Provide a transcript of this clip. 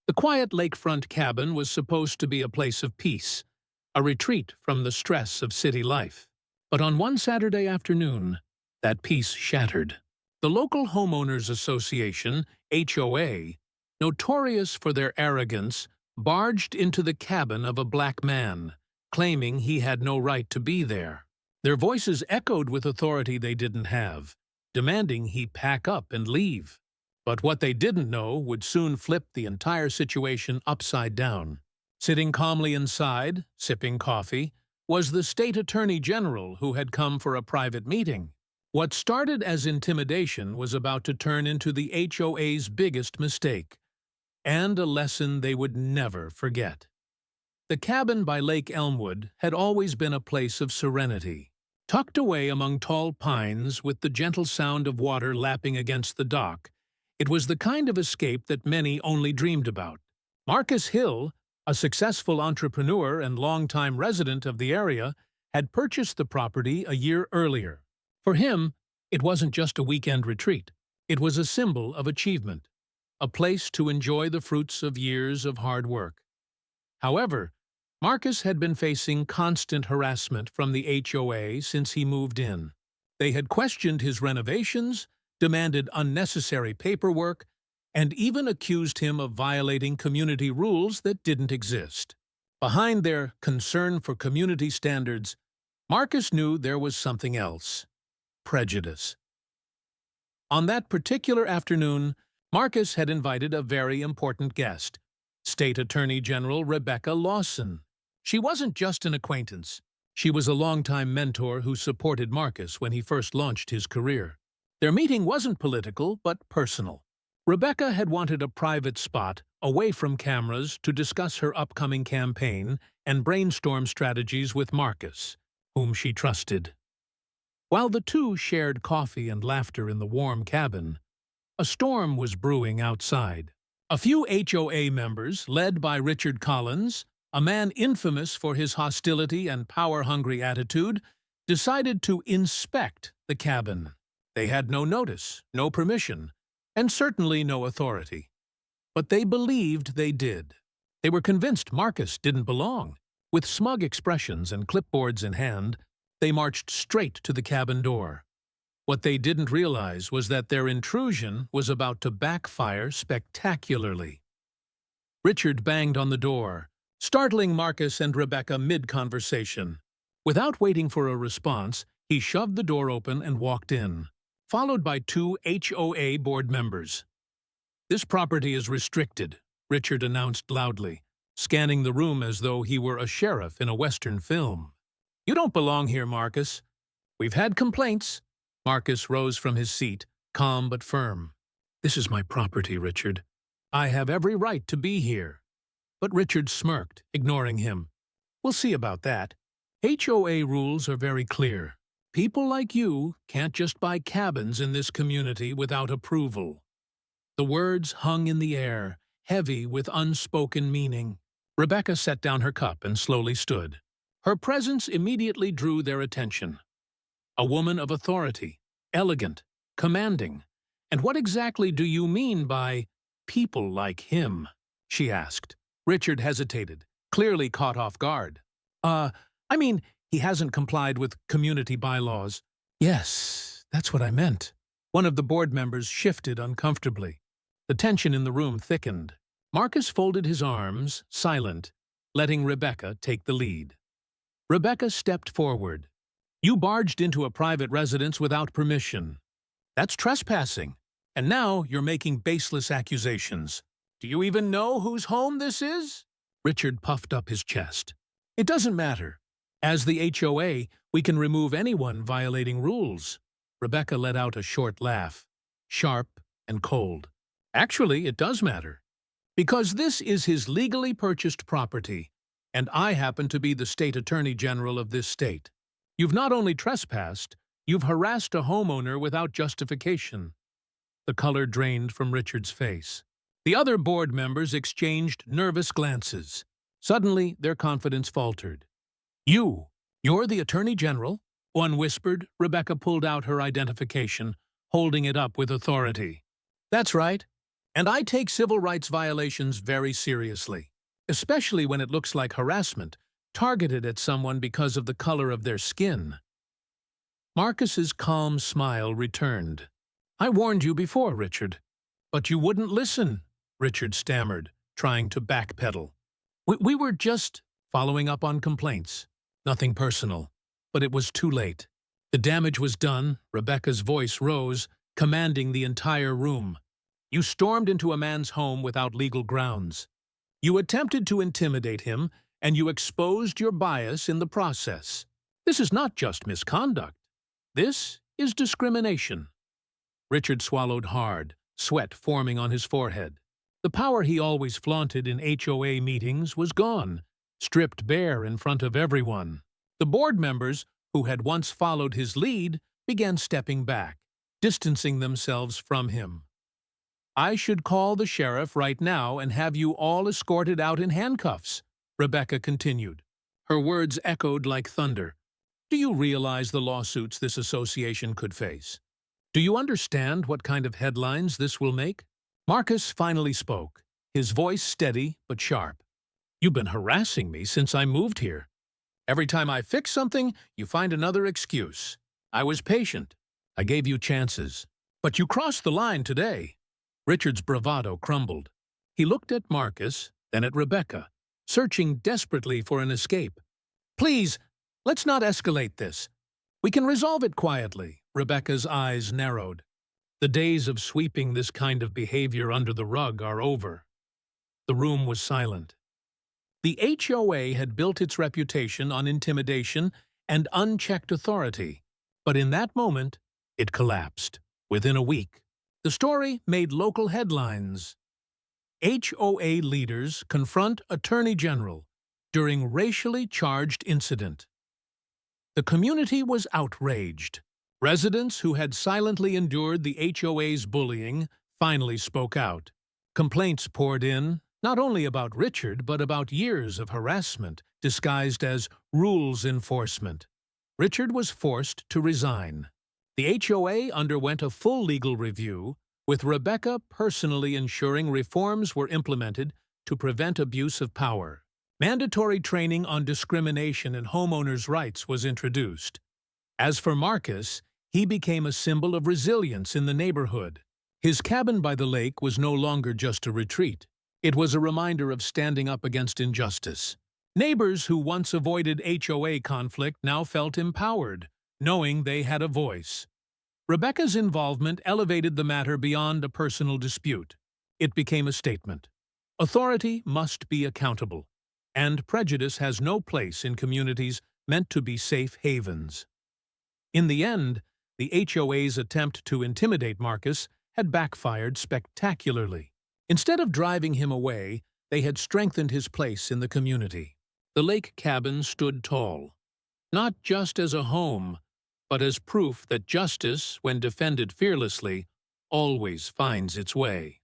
The quiet lakefront cabin was supposed to be a place of peace, a retreat from the stress of city life. But on one Saturday afternoon, that peace shattered. The local homeowners association, HOA, notorious for their arrogance, barged into the cabin of a black man, claiming he had no right to be there. Their voices echoed with authority they didn't have, demanding he pack up and leave. But what they didn't know would soon flip the entire situation upside down. Sitting calmly inside, sipping coffee, was the state attorney general who had come for a private meeting. What started as intimidation was about to turn into the HOA's biggest mistake, and a lesson they would never forget. The cabin by Lake Elmwood had always been a place of serenity. Tucked away among tall pines with the gentle sound of water lapping against the dock, it was the kind of escape that many only dreamed about. Marcus Hill, a successful entrepreneur and longtime resident of the area, had purchased the property a year earlier. For him, it wasn't just a weekend retreat. It was a symbol of achievement, a place to enjoy the fruits of years of hard work. However, Marcus had been facing constant harassment from the HOA since he moved in. They had questioned his renovations, demanded unnecessary paperwork, and even accused him of violating community rules that didn't exist. Behind their concern for community standards, Marcus knew there was something else: prejudice. On that particular afternoon, Marcus had invited a very important guest, State Attorney General Rebecca Lawson. She wasn't just an acquaintance. She was a longtime mentor who supported Marcus when he first launched his career. Their meeting wasn't political, but personal. Rebecca had wanted a private spot, away from cameras, to discuss her upcoming campaign and brainstorm strategies with Marcus, whom she trusted. While the two shared coffee and laughter in the warm cabin, a storm was brewing outside. A few HOA members, led by Richard Collins, a man infamous for his hostility and power-hungry attitude, decided to inspect the cabin. They had no notice, no permission, and certainly no authority. But they believed they did. They were convinced Marcus didn't belong. With smug expressions and clipboards in hand, they marched straight to the cabin door. What they didn't realize was that their intrusion was about to backfire spectacularly. Richard banged on the door, startling Marcus and Rebecca mid-conversation. Without waiting for a response, he shoved the door open and walked in, followed by two HOA board members. "This property is restricted," Richard announced loudly, scanning the room as though he were a sheriff in a Western film. "You don't belong here, Marcus. We've had complaints." Marcus rose from his seat, calm but firm. "This is my property, Richard. I have every right to be here." But Richard smirked, ignoring him. "We'll see about that. HOA rules are very clear. People like you can't just buy cabins in this community without approval." The words hung in the air, heavy with unspoken meaning. Rebecca set down her cup and slowly stood. Her presence immediately drew their attention. A woman of authority, elegant, commanding. "And what exactly do you mean by people like him?" she asked. Richard hesitated, clearly caught off guard. I mean, he hasn't complied with community bylaws." "Yes, that's what I meant." One of the board members shifted uncomfortably. The tension in the room thickened. Marcus folded his arms, silent, letting Rebecca take the lead. Rebecca stepped forward. "You barged into a private residence without permission. That's trespassing. And now you're making baseless accusations. Do you even know whose home this is?" Richard puffed up his chest. "It doesn't matter. As the HOA, we can remove anyone violating rules." Rebecca let out a short laugh, sharp and cold. "Actually, it does matter. Because this is his legally purchased property, and I happen to be the state attorney general of this state. You've not only trespassed, you've harassed a homeowner without justification." The color drained from Richard's face. The other board members exchanged nervous glances. Suddenly, their confidence faltered. You're the Attorney General?" one whispered. Rebecca pulled out her identification, holding it up with authority. "That's right. And I take civil rights violations very seriously, especially when it looks like harassment targeted at someone because of the color of their skin. Marcus's calm smile returned. I warned you before, Richard. But you wouldn't listen, Richard stammered, trying to backpedal. We were just following up on complaints. Nothing personal. But it was too late. The damage was done. Rebecca's voice rose, commanding the entire room. You stormed into a man's home without legal grounds. You attempted to intimidate him, and you exposed your bias in the process. This is not just misconduct. This is discrimination. Richard swallowed hard, sweat forming on his forehead. The power he always flaunted in HOA meetings was gone, stripped bare in front of everyone. The board members, who had once followed his lead, began stepping back, distancing themselves from him. I should call the sheriff right now and have you all escorted out in handcuffs, Rebecca continued. Her words echoed like thunder. Do you realize the lawsuits this association could face? Do you understand what kind of headlines this will make? Marcus finally spoke, his voice steady but sharp. You've been harassing me since I moved here. Every time I fix something, you find another excuse. I was patient. I gave you chances. But you crossed the line today. Richard's bravado crumbled. He looked at Marcus, then at Rebecca, searching desperately for an escape. Please, let's not escalate this. We can resolve it quietly. Rebecca's eyes narrowed. The days of sweeping this kind of behavior under the rug are over. The room was silent. The HOA had built its reputation on intimidation and unchecked authority, but in that moment, it collapsed. Within a week, the story made local headlines. HOA leaders confront Attorney General during racially charged incident. The community was outraged. Residents who had silently endured the HOA's bullying finally spoke out. Complaints poured in, not only about Richard, but about years of harassment disguised as rules enforcement. Richard was forced to resign. The HOA underwent a full legal review, with Rebecca personally ensuring reforms were implemented to prevent abuse of power. Mandatory training on discrimination and homeowners' rights was introduced. As for Marcus, he became a symbol of resilience in the neighborhood. His cabin by the lake was no longer just a retreat. It was a reminder of standing up against injustice. Neighbors who once avoided HOA conflict now felt empowered, knowing they had a voice. Rebecca's involvement elevated the matter beyond a personal dispute. It became a statement. Authority must be accountable, and prejudice has no place in communities meant to be safe havens. In the end, the HOA's attempt to intimidate Marcus had backfired spectacularly. Instead of driving him away, they had strengthened his place in the community. The lake cabin stood tall, not just as a home, but as proof that justice, when defended fearlessly, always finds its way.